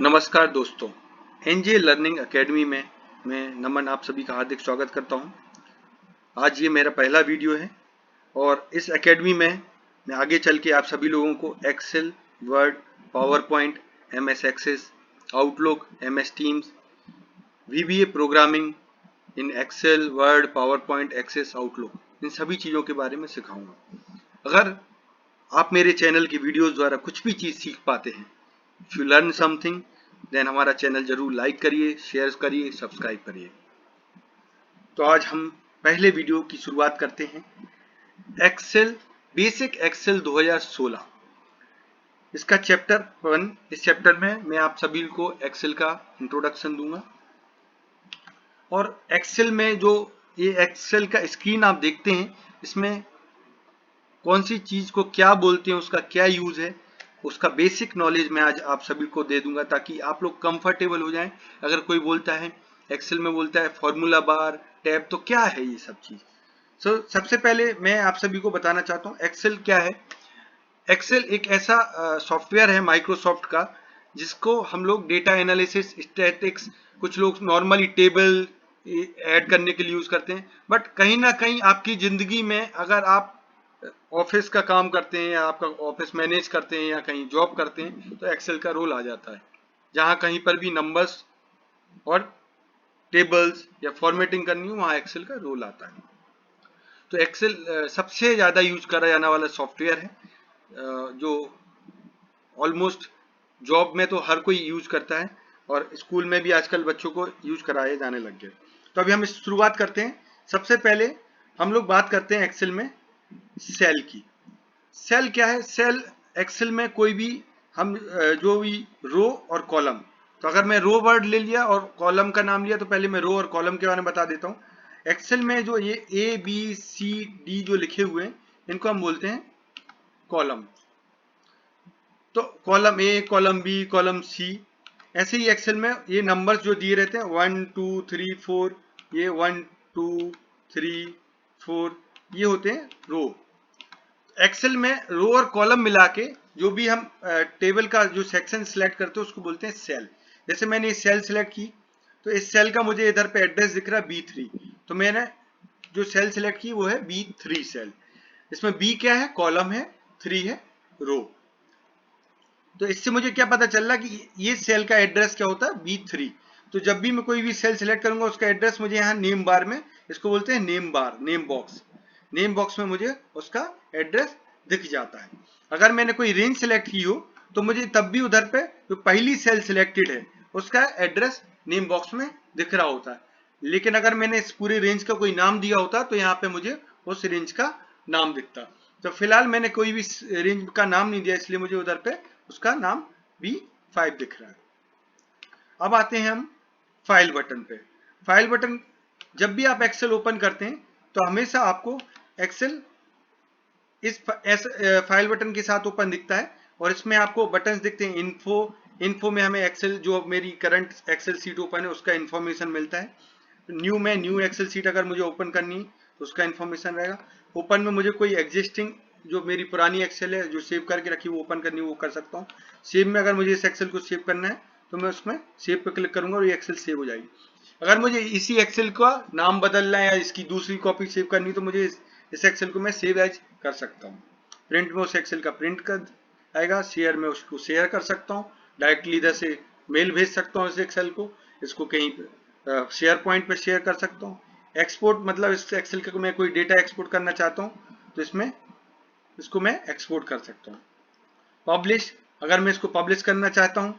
नमस्कार दोस्तों, NJ learning academy में मैं नमन आप सभी का हार्दिक स्वागत करता हूं। आज ये मेरा पहला वीडियो है और इस एकेडमी में मैं आगे चल के आप सभी लोगों को Excel, Word, PowerPoint, MS Access, Outlook, MS Teams, VBA programming in Excel, Word, PowerPoint, Access, Outlook, इन सभी चीज़ों के बारे में सिखाऊंगा। अगर आप मेरे चैनल की वीडियोस द्वारा कुछ भी चीज़ सीख पाते हैं, if you learn something, then हमारा चैनल जरूर लाइक करिए, शेयर करिए, सब्सक्राइब करिए। तो आज हम पहले वीडियो की शुरुआत करते हैं। एक्सेल, बेसिक एक्सेल 2016, इसका चैप्टर 1। इस चैप्टर में मैं आप सभी को एक्सेल का इंट्रोडक्शन दूंगा और एक्सेल में जो ये एक्सेल का स्क्रीन आप देखते हैं, इसमें कौन सी चीज को क्या बोलते हैं, उसका क्या यूज है, उसका बेसिक नॉलेज मैं आज आप सभी को दे दूंगा ताकि आप लोग कंफर्टेबल हो जाएं। अगर कोई बोलता है एक्सेल में बोलता है फॉर्मूला बार, टैब, तो क्या है ये सब चीज। सबसे पहले मैं आप सभी को बताना चाहता हूँ एक्सेल क्या है। एक्सेल एक ऐसा सॉफ्टवेयर है माइक्रोसॉफ्ट का जिसको हम लोग डेटा एनालिसिस, स्टैटिक्स, कुछ लोग नॉर्मली टेबल ऐड करने के लिए यूज करते हैं, बट कहीं ना कहीं आपकी जिंदगी में अगर आप ऑफिस का काम करते हैं या आपका ऑफिस मैनेज करते हैं या कहीं जॉब करते हैं तो एक्सेल का रोल आ जाता है। जहां कहीं पर भी नंबर्स और टेबल्स या फॉर्मेटिंग करनी हो वहां एक्सेल का रोल आता है। तो एक्सेल सबसे ज्यादा यूज करा जाने वाला सॉफ्टवेयर है, जो ऑलमोस्ट जॉब में तो हर कोई यूज करता है और स्कूल में भी आजकल बच्चों को यूज कराए जाने लग गए। तो अभी हम शुरुआत करते हैं। सबसे पहले हम लोग बात करते हैं एक्सेल में सेल की। सेल क्या है? सेल एक्सेल में कोई भी हम जो भी रो और कॉलम, तो अगर मैं रो वर्ड ले लिया और कॉलम का नाम लिया तो पहले मैं रो और कॉलम के बारे में बता देता हूँ। एक्सेल में जो ये ए बी सी डी जो लिखे हुए हैं इनको हम बोलते हैं कॉलम। तो column A, column B, column C, ऐसे ही एक्सेल में ये नंबर्स जो दिए रहते हैं 1 2 3 4, ये 1 2 3 4, ये होते हैं रो। एक्सेल में रो और कॉलम मिला के जो भी हम टेबल का जो सेक्शन सिलेक्ट करते हैं उसको बोलते हैं सेल। जैसे मैंने सेल सिलेक्ट की तो इस सेल का मुझे इधर पे एड्रेस दिख रहा है B3, तो मैंने जो सेल सिलेक्ट की वो है B3 सेल। इसमें B क्या है? कॉलम है, 3 है रो। तो इससे मुझे क्या पता चल रहा कि ये सेल का एड्रेस क्या होता है? B3। तो जब भी मैं कोई भी सेल सिलेक्ट करूंगा उसका एड्रेस मुझे यहाँ नेम बार में, इसको बोलते हैं name bar, name box, name box में मुझे उसका एड्रेस दिख जाता है। अगर मैंने कोई रेंज सिलेक्ट की हो तो मुझे तब भी उधर पे जो पहली सेल सिलेक्टेड है उसका एड्रेस नेम बॉक्स में दिख रहा होता है। लेकिन अगर मैंने इस पूरी रेंज का कोई नाम दिया होता तो यहाँ पे मुझे उस रेंज का नाम दिखता। तो फिलहाल मैंने कोई भी रेंज का नाम नहीं दिया इसलिए मुझे उधर पे उसका नाम B5 दिख रहा है। अब आते हैं हम फाइल बटन पे। फाइल बटन, जब भी आप एक्सेल ओपन करते हैं तो हमेशा आपको एक्सेल इस फाइल बटन के साथ ओपन दिखता है और इसमें आपको बटन्स दिखते हैं। इन्फो में हमें एक्सेल, जो मेरी करंट एक्सेल सीट ओपन है उसका इन्फॉर्मेशन मिलता है। न्यू में न्यू एक्सेल सीट अगर मुझे ओपन करनी तो उसका इन्फॉर्मेशन रहेगा। ओपन में मुझे कोई एग्जिस्टिंग जो मेरी पुरानी एक्सेल है जो सेव करके रखी वो ओपन करनी वो कर सकता हूँ। सेव में अगर मुझे इस एक्सेल को सेव करना है तो मैं उसमें सेव पे क्लिक करूंगा और ये एक्सेल सेव हो जाएगी। अगर मुझे इसी एक्सेल का नाम बदलना है या इसकी दूसरी कॉपी सेव करनी तो मुझे इस एक्सेल को मैं सेव एज कर सकता हूँ। प्रिंट में उस एक्सेल का प्रिंट कर आएगा, शेयर में उसको शेयर कर सकता हूँ, डायरेक्टली इधर से मेल भेज सकता हूँ इस एक्सेल को, इसको कहीं शेयर पॉइंट पे शेयर कर सकता हूँ। एक्सपोर्ट मतलब इस एक्सेल का मैं कोई डेटा एक्सपोर्ट करना चाहता हूँ तो इसमें इसको मैं एक्सपोर्ट कर सकता हूँ। पब्लिश, अगर मैं इसको पब्लिश करना चाहता हूँ।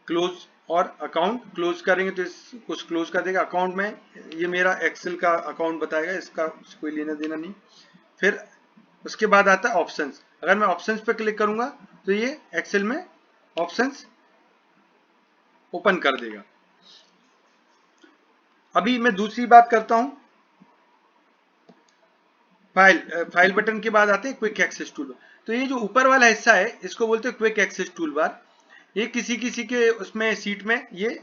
क्लोज, और अकाउंट क्लोज करेंगे तो कुछ क्लोज कर देगा। अकाउंट में ये मेरा एक्सेल का अकाउंट बताएगा, इसका कोई लेना देना नहीं। फिर उसके बाद आता है ऑप्शंस। अगर मैं ऑप्शंस पे क्लिक करूंगा तो ये एक्सेल में ऑप्शंस ओपन कर देगा। अभी मैं दूसरी बात करता हूं। फाइल बटन के बाद आते हैं क्विक एक्सेस टूल। तो ये जो ऊपर वाला हिस्सा है इसको बोलते हैं क्विक एक्सेस टूल बार। ये किसी किसी के उसमें सीट में ये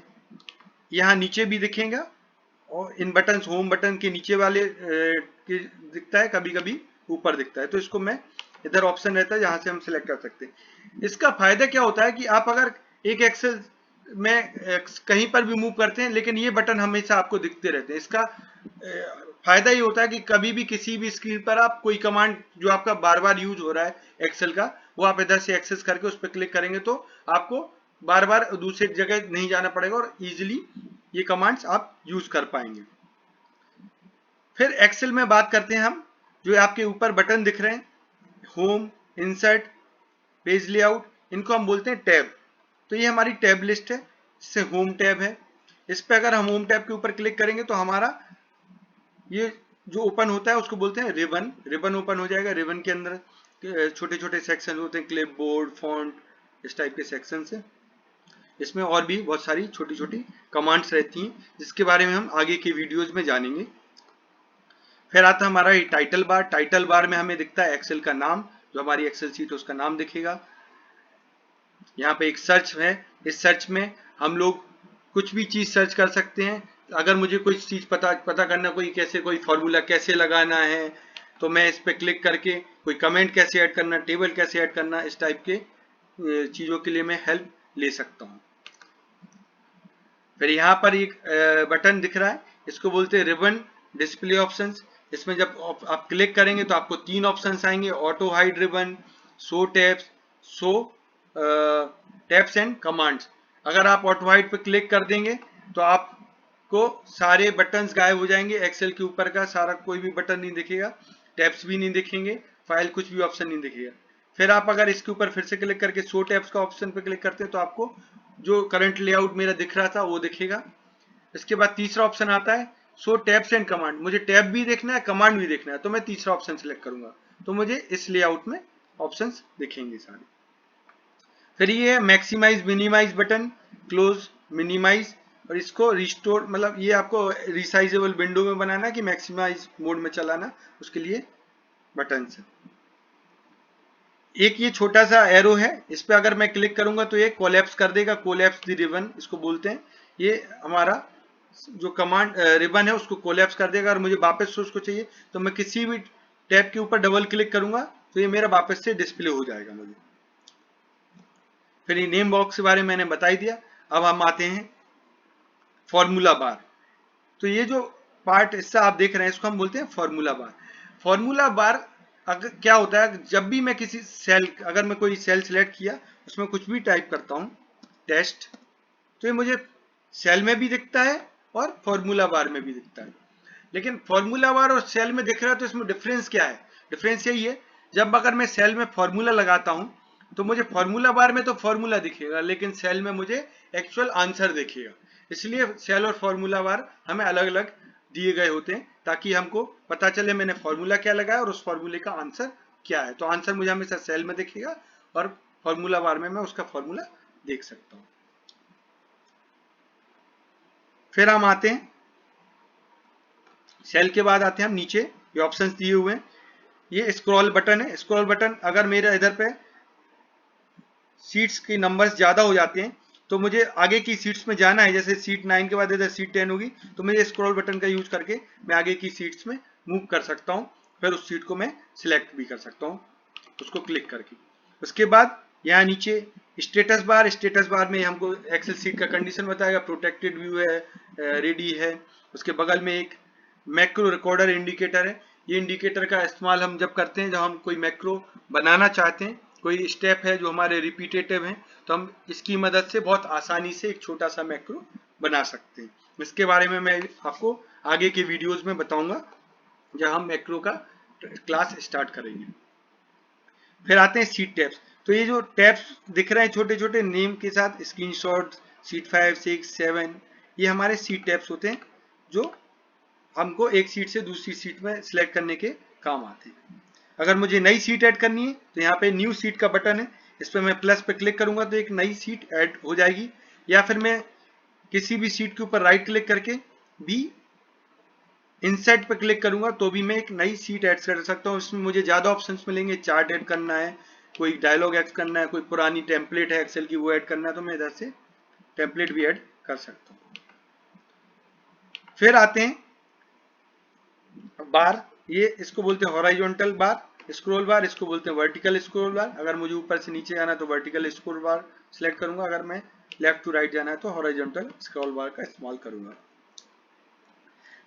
यहाँ नीचे भी दिखेगा और इन बटन, होम बटन के नीचे वाले के दिखता है, कभी कभी ऊपर दिखता है। तो इसको मैं, इधर ऑप्शन रहता है जहां से हम सिलेक्ट कर सकते हैं। इसका फायदा क्या होता है कि आप अगर एक एक्सेल में कहीं पर भी मूव करते हैं, लेकिन ये बटन हमेशा आपको दिखते रहते हैं। इसका फायदा ये होता है कि कभी भी किसी भी स्क्रीन पर आप कोई कमांड जो आपका बार बार यूज हो रहा है एक्सेल का, वो आप इधर से एक्सेस करके उस पर क्लिक करेंगे तो आपको बार बार दूसरी जगह नहीं जाना पड़ेगा और इजीली ये कमांड्स आप यूज कर पाएंगे। फिर एक्सेल में बात करते हैं हम, जो आपके ऊपर बटन दिख रहे हैं, होम, इंसर्ट, पेज लेआउट, इनको हम बोलते हैं टैब। तो ये हमारी टैब लिस्ट है, इससे होम टैब है। इस पे अगर हम होम टैब के ऊपर क्लिक करेंगे तो हमारा ये जो ओपन होता है उसको बोलते हैं रिबन। रिबन ओपन हो जाएगा। रिबन के अंदर छोटे छोटे सेक्शन होते हैं, क्लिप बोर्ड, फॉन्ट, इस टाइप के सेक्शन है। इसमें और भी बहुत सारी छोटी छोटी कमांड्स रहती हैं, जिसके बारे में हम आगे के वीडियोज में जानेंगे। फिर आता है हमारा ये टाइटल बार। टाइटल बार में हमें दिखता है एक्सेल का नाम, जो हमारी एक्सेल सीट है उसका नाम दिखेगा। यहाँ पे एक सर्च है, इस सर्च में हम लोग कुछ भी चीज सर्च कर सकते हैं। अगर मुझे कोई चीज पता करना, कोई फॉर्मूला कैसे लगाना है, तो मैं इस पे क्लिक करके कोई कमेंट कैसे ऐड करना, टेबल कैसे ऐड करना, इस टाइप के चीजों के लिए मैं हेल्प ले सकता हूँ। फिर यहाँ पर एक बटन दिख रहा है, इसको बोलते हैं रिबन डिस्प्ले ऑप्शंस। इसमें जब आप क्लिक करेंगे तो आपको 3 ऑप्शंस आएंगे, auto hide ribbon, show tabs, show tabs and commands. अगर आप ऑटो हाइड पे क्लिक कर देंगे तो आपको सारे बटन्स गायब हो जाएंगे। एक्सेल के ऊपर का सारा कोई भी बटन नहीं दिखेगा, टैब्स भी नहीं दिखेंगे, फाइल कुछ भी ऑप्शन नहीं दिखेगा। फिर आप अगर इसके ऊपर फिर से क्लिक करके शो टैब्स का ऑप्शन पे क्लिक करते हैं तो आपको जो करंट लेआउट मेरा दिख रहा था वो दिखेगा। इसके बाद तीसरा ऑप्शन आता है शो टैब्स एंड कमांड। मुझे टैब भी देखना है, कमांड भी देखना है, तो मैं तीसरा ऑप्शन सिलेक्ट करूंगा, तो मुझे इस लेआउट में ऑप्शंस दिखेंगे सारे। फिर ये maximise minimise button, close, minimise, और इसको रिस्टोर, मतलब ये आपको रिसाइजेबल विंडो में बनाना है कि मैक्सिमाइज मोड में चलाना, उसके लिए बटन है। एक ये छोटा सा एरो है, इस पे अगर मैं क्लिक करूंगा तो ये कोलैप्स कर देगा, कोलैप्स द रिबन इसको बोलते हैं। ये हमारा जो कमांड रिबन है उसको कोलैप्स कर देगा। और मुझे वापस से उसको चाहिए तो मैं किसी भी टैब के ऊपर डबल क्लिक करूंगा तो ये मेरा वापस से डिस्प्ले हो जाएगा मुझे। फिर ये नेम बॉक्स के बारे में मैंने बता ही दिया। अब हम आते हैं फॉर्मूला बार। तो ये जो पार्ट हिस्सा आप देख रहे हैं इसको हम बोलते हैं फॉर्मूला बार। फॉर्मूला बार अगर क्या होता है, जब भी मैं किसी सेल, अगर मैं कोई सेल सिलेक्ट किया उसमें कुछ भी टाइप करता हूं, टेस्ट, तो ये मुझे सेल में भी दिखता है और फॉर्मूला बार में भी दिखता है। लेकिन फॉर्मूला बार और सेल में दिख रहा है तो इसमें डिफरेंस क्या है? डिफरेंस यही है, जब अगर मैं सेल में फॉर्मूला लगाता हूं तो मुझे फॉर्मूला बार में तो फॉर्मूला दिखेगा, लेकिन सेल में मुझे एक्चुअल आंसर दिखेगा। इसलिए सेल और फॉर्मूला बार हमें अलग अलग दिए गए होते हैं, ताकि हमको पता चले मैंने फॉर्मूला क्या लगाया और उस फॉर्मूले का आंसर क्या है। तो आंसर मुझे हमेशा सेल में दिखेगा और फॉर्मूला बार में मैं उसका फॉर्मूला देख सकता हूं। फिर हम आते हैं सेल के बाद आते हैं हम नीचे, ये ऑप्शंस दिए हुए हैं। ये स्क्रॉल बटन है। स्क्रॉल बटन, अगर मेरे इधर पे सीट्स के नंबर्स ज्यादा हो जाते हैं तो मुझे आगे की सीट्स में जाना है, जैसे सीट 9 के बाद इधर सीट 10 होगी, तो मुझे स्क्रॉल बटन का यूज करके मैं आगे की सीट्स में मूव कर सकता हूं। फिर उस सीट को मैं सिलेक्ट भी कर सकता हूं उसको क्लिक करके। उसके बाद यहाँ नीचे स्टेटस बार। स्टेटस बार में हमको एक्सेल सीट का कंडीशन बताएगा, प्रोटेक्टेड व्यू है, रेडी है। उसके बगल में एक मैक्रो रिकॉर्डर इंडिकेटर है। ये इंडिकेटर का इस्तेमाल हम जब करते हैं, जब हम कोई मैक्रो बनाना चाहते हैं, कोई स्टेप है जो हमारे रिपीटेटिव हैं, तो हम इसकी मदद से बहुत आसानी से एक छोटा सा मैक्रो बना सकते हैं। इसके बारे में मैं आपको आगे के वीडियोस में बताऊंगा जब हम मैक्रो का क्लास स्टार्ट करेंगे। फिर आते हैं सीट टैब्स। तो ये जो टैब्स दिख रहे हैं छोटे छोटे नेम के साथ, स्क्रीनशॉट, सीट 5, 6, 7, ये हमारे सीट टैब्स होते हैं जो हमको एक सीट से दूसरी सीट में सिलेक्ट करने के काम आते हैं। अगर मुझे नई सीट ऐड करनी है तो यहाँ पे न्यू सीट का बटन है, इस पर मैं प्लस पे क्लिक करूंगा तो एक नई सीट ऐड हो जाएगी। या फिर मैं किसी भी सीट के ऊपर राइट क्लिक करके भी इंसर्ट पे क्लिक करूंगा तो भी मैं एक नई सीट ऐड कर सकता हूँ। इसमें मुझे ज्यादा ऑप्शंस मिलेंगे, चार्ट ऐड करना है, कोई डायलॉग ऐड करना है, कोई पुरानी टेम्पलेट है एक्सेल की वो ऐड करना है, तो मैं इधर से टेम्पलेट भी ऐड कर सकता हूँ। फिर आते हैं बार। ये इसको बोलते हैं हॉराइजॉन्टल बार। स्क्रॉल बार, इसको बोलते हैं वर्टिकल स्क्रॉल बार। अगर मुझे ऊपर से नीचे जाना है तो वर्टिकल स्क्रॉल बार सिलेक्ट करूंगा, अगर मैं लेफ्ट टू राइट जाना है तो हॉरिजॉन्टल स्क्रॉल बार का इस्तेमाल करूंगा।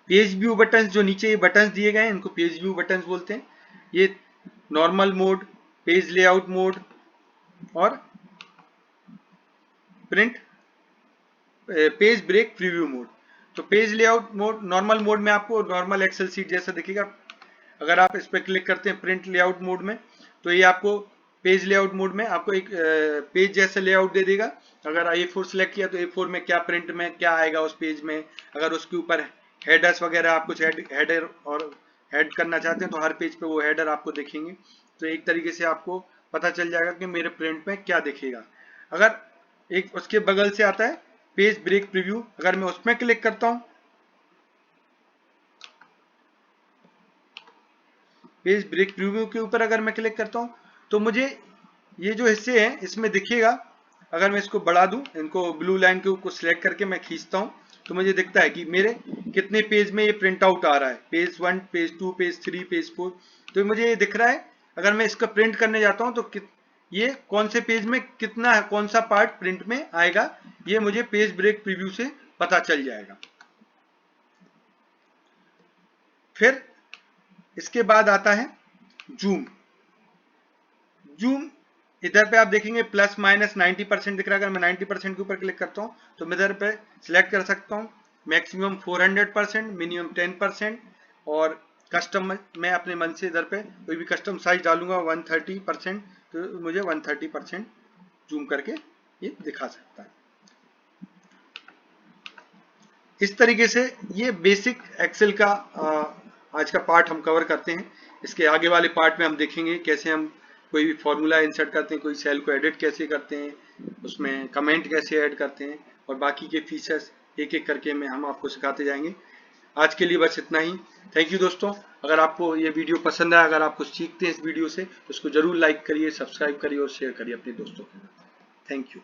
पेज व्यू बटन, जो नीचे ये बटन दिए गए हैं इनको पेज व्यू बटन बोलते हैं। ये normal mode, page layout mode और print page break preview mode. तो page layout mode, normal mode में आपको नॉर्मल एक्सेल सीट जैसा दिखेगा। अगर आप इस पर क्लिक करते हैं प्रिंट लेआउट मोड में तो ये आपको पेज लेआउट मोड में आपको एक पेज जैसा लेआउट दे देगा। अगर A4 सिलेक्ट किया तो A4 में क्या प्रिंट में क्या आएगा उस पेज में। अगर उसके ऊपर हेडर्स वगैरह आप कुछ हेडर और हेड करना चाहते हैं तो हर पेज पे वो हेडर आपको दिखेंगे। तो एक तरीके से आपको पता चल जाएगा कि मेरे प्रिंट में क्या दिखेगा। अगर एक उसके बगल से आता है पेज ब्रेक प्रीव्यू, अगर मैं उसमें क्लिक करता हूं, पेज ब्रेक प्रीव्यू के ऊपर अगर मैं क्लिक करता हूं तो मुझे ये जो हिस्से हैं इसमें दिखेगा। अगर मैं इसको बढ़ा दूं, इनको ब्लू लाइन के ऊपर सिलेक्ट करके मैं खींचता हूं तो मुझे दिखता है कि मेरे कितने पेज में ये प्रिंट आउट आ रहा है, पेज 1, पेज 2, पेज 3, पेज 4। तो मुझे ये दिख रहा है। अगर मैं इसका प्रिंट करने जाता हूं तो ये कौन से पेज में कितना है, कौन सा पार्ट प्रिंट में आएगा, ये मुझे पेज ब्रेक प्रीव्यू से पता चल जाएगा। फिर इसके बाद आता है जूम। जूम इधर पे आप देखेंगे प्लस माइनस 90% दिख रहा है। अगर मैं 90% के ऊपर क्लिक करता हूं तो मैं इधर पे सिलेक्ट कर सकता हूं मैक्सिमम 400%, मिनिमम 10%, और कस्टम मैं अपने मन से इधर पे कोई भी कस्टम साइज डालूंगा 130%, तो मुझे 130% जूम करके ये दिखा सकता है। इस तरीके से ये बेसिक एक्सेल का आज का पार्ट हम कवर करते हैं। इसके आगे वाले पार्ट में हम देखेंगे कैसे हम कोई भी फॉर्मूला इंसर्ट करते हैं, कोई सेल को एडिट कैसे करते हैं, उसमें कमेंट कैसे ऐड करते हैं, और बाकी के फीचर्स एक एक करके हम आपको सिखाते जाएंगे। आज के लिए बस इतना ही। थैंक यू दोस्तों। अगर आपको ये वीडियो पसंद आया, अगर आप कुछ सीखते हैं इस वीडियो से, तो उसको जरूर लाइक करिए, सब्सक्राइब करिए और शेयर करिए अपने दोस्तों के साथ। Thank you.